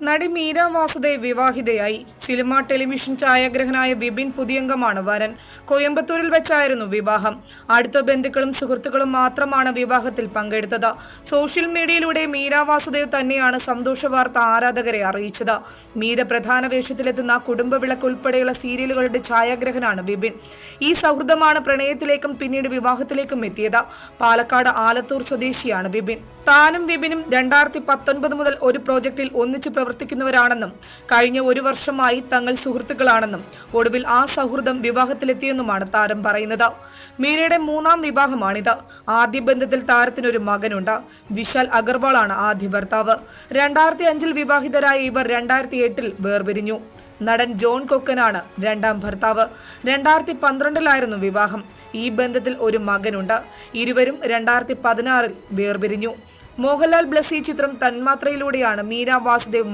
നടി Meera Vasudev വിവാഹിതയായി. Cinema television ഛായാഗ്രഹനായ Vipin പുതിയംഗമാണ് വരൻ. കോയമ്പത്തൂരിൽ വെച്ചായിരുന്നു വിവാഹം. അടുത്ത ബന്ധുക്കളും സുഹൃത്തുക്കളും മാത്രമാണ് വിവാഹത്തിൽ പങ്കെടുത്തത്. സോഷ്യൽ മീഡിയയിലൂടെ മീര വാസുദേവ് തന്നെയാണ് സന്തോഷ വാർത്ത ആരാധകരെ അറിയിച്ചത്. മീര പ്രധാന വേഷത്തിലെത്തുന്ന കുടുംബവിളക്ക് ഉൾപ്പെടെയുള്ള സീരിയലുകളുടെ ഛായാഗ്രഹനാണ് വിപിൻ. ഈ സൗഹൃദമാണ് പ്രണയത്തിലേക്കും പിന്നീട് വിവാഹത്തിലേക്കും എത്തിയത്. പാലക്കാട് ആലത്തൂർ സ്വദേശിയാണ് വിപിൻ. താനും വിപിനും 2019 മുതൽ ഒരു പ്രോജക്റ്റിൽ ഒന്നിച്ചു പ്രവർത്തിക്കുന്നവരാണെന്നും കഴിഞ്ഞ ഒരു വർഷമായി തങ്ങൾ സുഹൃത്തുക്കളാണെന്നും ഒടുവിൽ ആ സൗഹൃദം വിവാഹത്തിലെത്തിയെന്നുമാണ് താരം പറയുന്നത്. മീരയുടെ 3ാം വിവാഹമാണിത്. ആദ്യ ബന്ധത്തിൽ താരത്തിനൊരു മകനുണ്ട്. വിശാൽ അഗർവാളാണ് ആദ്യ ഭർത്താവ്. 2005 വിവാഹിതരായ ഇവർ 2008 വേർപിരിഞ്ഞു. നടൻ ജോൺ കൊക്കനാണ് 2ാം ഭർത്താവ്. 2012 വിവാഹം. ഈ ബന്ധത്തിൽ ഒരു മകനുണ്ട്. ഇരുവരും 2016 വേർപിരിഞ്ഞു. മോഹൻലാൽ ബ്ലസ്സി ചിത്രം തന്മാത്രയിലൂടെയാണ് മീര വാസുദേവ്